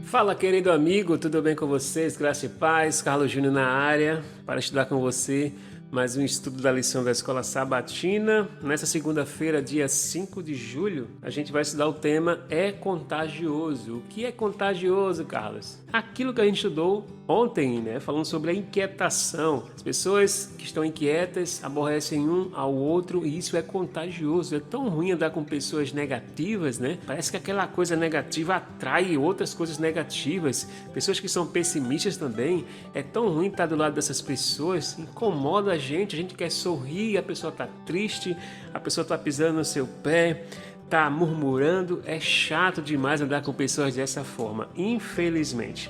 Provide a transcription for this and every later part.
Fala, querido amigo, tudo bem com vocês? Graça e paz, Carlos Júnior na área para estudar com você mais um estudo da lição da Escola Sabatina. Nessa segunda-feira, dia 5 de julho, a gente vai estudar o tema É Contagioso. O que é contagioso, Carlos? Aquilo que a gente estudou ontem, né? Falando sobre a inquietação. As pessoas que estão inquietas aborrecem um ao outro e isso é contagioso. É tão ruim andar com pessoas negativas, né? Parece que aquela coisa negativa atrai outras coisas negativas. Pessoas que são pessimistas também. É tão ruim estar do lado dessas pessoas. Incomoda a gente quer sorrir, a pessoa está triste, a pessoa está pisando no seu pé, está murmurando. É chato demais andar com pessoas dessa forma, infelizmente.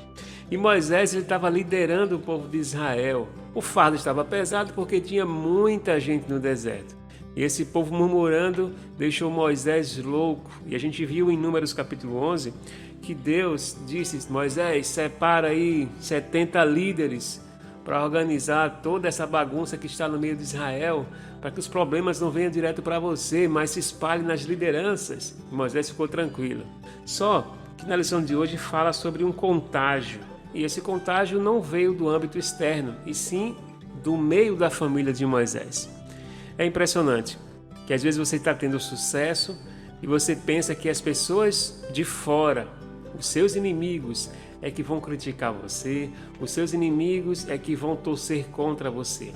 E Moisés estava liderando o povo de Israel. O fardo estava pesado porque tinha muita gente no deserto. E esse povo murmurando deixou Moisés louco. E a gente viu em Números capítulo 11 que Deus disse: Moisés, separa aí 70 líderes para organizar toda essa bagunça que está no meio de Israel, para que os problemas não venham direto para você, mas se espalhem nas lideranças. E Moisés ficou tranquilo. Só que na lição de hoje fala sobre um contágio. E esse contágio não veio do âmbito externo, e sim do meio da família de Moisés. É impressionante que às vezes você está tendo sucesso e você pensa que as pessoas de fora, os seus inimigos, é que vão criticar você, os seus inimigos é que vão torcer contra você.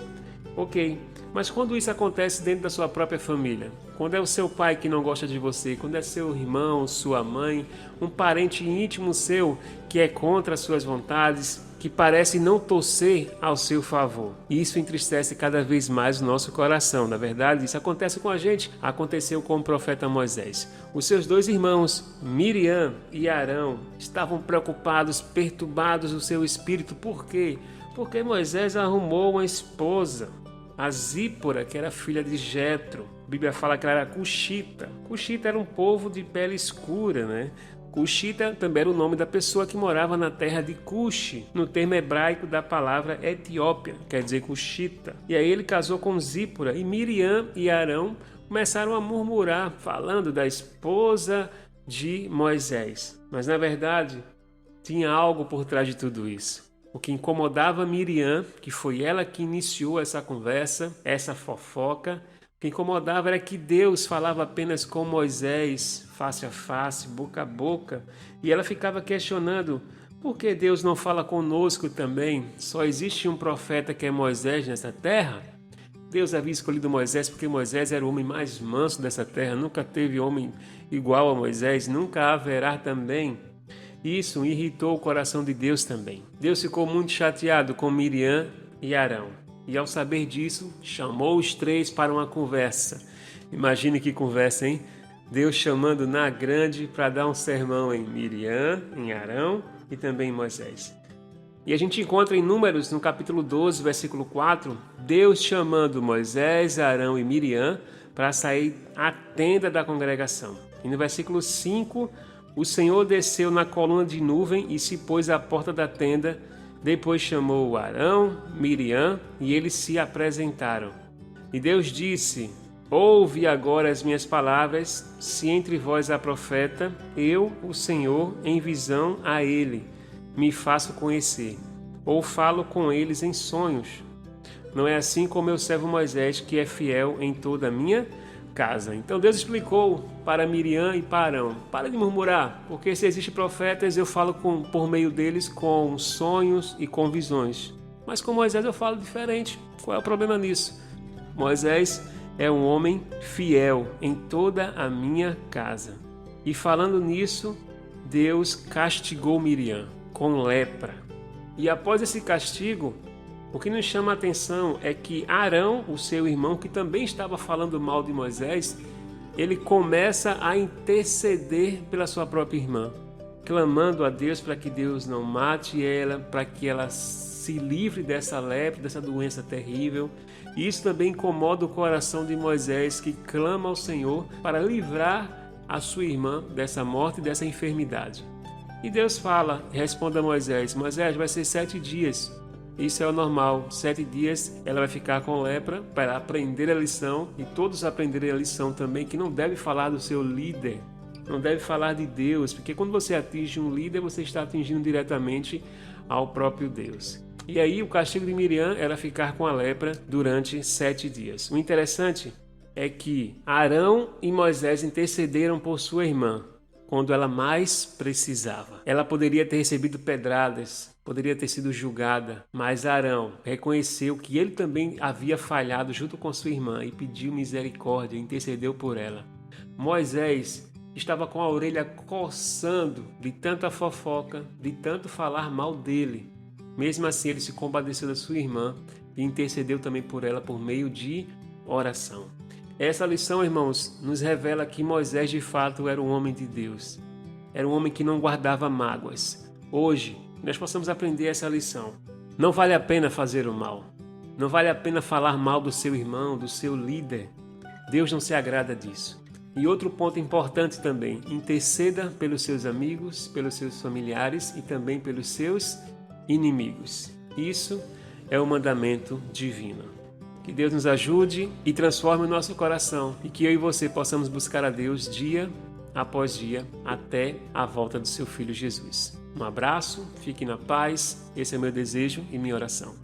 Ok, mas quando isso acontece dentro da sua própria família, quando é o seu pai que não gosta de você, quando é seu irmão, sua mãe, um parente íntimo seu que é contra as suas vontades, que parece não torcer ao seu favor. Isso entristece cada vez mais o nosso coração. Na verdade, isso acontece com a gente. Aconteceu com o profeta Moisés. Os seus dois irmãos, Miriam e Arão, estavam preocupados, perturbados no seu espírito. Por quê? Porque Moisés arrumou uma esposa, a Zípora, que era filha de Jetro. A Bíblia fala que ela era cuxita. Cuxita era um povo de pele escura, né? Cuxita também era o nome da pessoa que morava na terra de Cuxi, no termo hebraico da palavra Etiópia, quer dizer cuxita. E aí ele casou com Zípora e Miriam e Arão começaram a murmurar, falando da esposa de Moisés. Mas na verdade, tinha algo por trás de tudo isso. O que incomodava Miriam, que foi ela que iniciou essa conversa, essa fofoca, o que incomodava era que Deus falava apenas com Moisés, face a face, boca a boca, e ela ficava questionando: por que Deus não fala conosco também? Só existe um profeta que é Moisés nessa terra? Deus havia escolhido Moisés porque Moisés era o homem mais manso dessa terra, nunca teve homem igual a Moisés, nunca haverá também. Isso irritou o coração de Deus também. Deus ficou muito chateado com Miriam e Arão. E ao saber disso, chamou os três para uma conversa. Imagine que conversa, hein? Deus chamando na grande para dar um sermão em Miriam, em Arão e também em Moisés. E a gente encontra em Números, no capítulo 12, versículo 4, Deus chamando Moisés, Arão e Miriam para sair à tenda da congregação. E no versículo 5, o Senhor desceu na coluna de nuvem e se pôs à porta da tenda. Depois chamou Arão, Miriam e eles se apresentaram. E Deus disse: ouve agora as minhas palavras, se entre vós há profeta, eu, o Senhor, em visão a ele, me faço conhecer, ou falo com eles em sonhos. Não é assim com meu servo Moisés, que é fiel em toda a minha casa. Então Deus explicou para Miriam e para Arão: para de murmurar, porque se existem profetas eu falo por meio deles com sonhos e com visões. Mas com Moisés eu falo diferente. Qual é o problema nisso? Moisés é um homem fiel em toda a minha casa. E falando nisso, Deus castigou Miriam com lepra. E após esse castigo, o que nos chama a atenção é que Arão, o seu irmão, que também estava falando mal de Moisés, ele começa a interceder pela sua própria irmã, clamando a Deus para que Deus não mate ela, para que ela se livre dessa lepra, dessa doença terrível. E isso também incomoda o coração de Moisés, que clama ao Senhor para livrar a sua irmã dessa morte e dessa enfermidade. E Deus fala, responde a Moisés: Moisés, vai ser 7 dias. Isso é o normal. 7 dias ela vai ficar com lepra para aprender a lição e todos aprenderem a lição também, que não deve falar do seu líder não deve falar de Deus, porque quando você atinge um líder, você está atingindo diretamente ao próprio Deus. E aí o castigo de Miriam era ficar com a lepra durante 7 dias. O interessante é que Arão e Moisés intercederam por sua irmã quando ela mais precisava. Ela poderia ter recebido pedradas, poderia ter sido julgada, mas Arão reconheceu que ele também havia falhado junto com sua irmã e pediu misericórdia, intercedeu por ela. Moisés estava com a orelha coçando de tanta fofoca, de tanto falar mal dele. Mesmo assim, ele se compadeceu da sua irmã e intercedeu também por ela por meio de oração. Essa lição, irmãos, nos revela que Moisés de fato era um homem de Deus. Era um homem que não guardava mágoas. Hoje, nós possamos aprender essa lição. Não vale a pena fazer o mal. Não vale a pena falar mal do seu irmão, do seu líder. Deus não se agrada disso. E outro ponto importante também, interceda pelos seus amigos, pelos seus familiares e também pelos seus inimigos. Isso é o mandamento divino. Que Deus nos ajude e transforme o nosso coração e que eu e você possamos buscar a Deus dia após dia até a volta do seu Filho Jesus. Um abraço, fique na paz, esse é meu desejo e minha oração.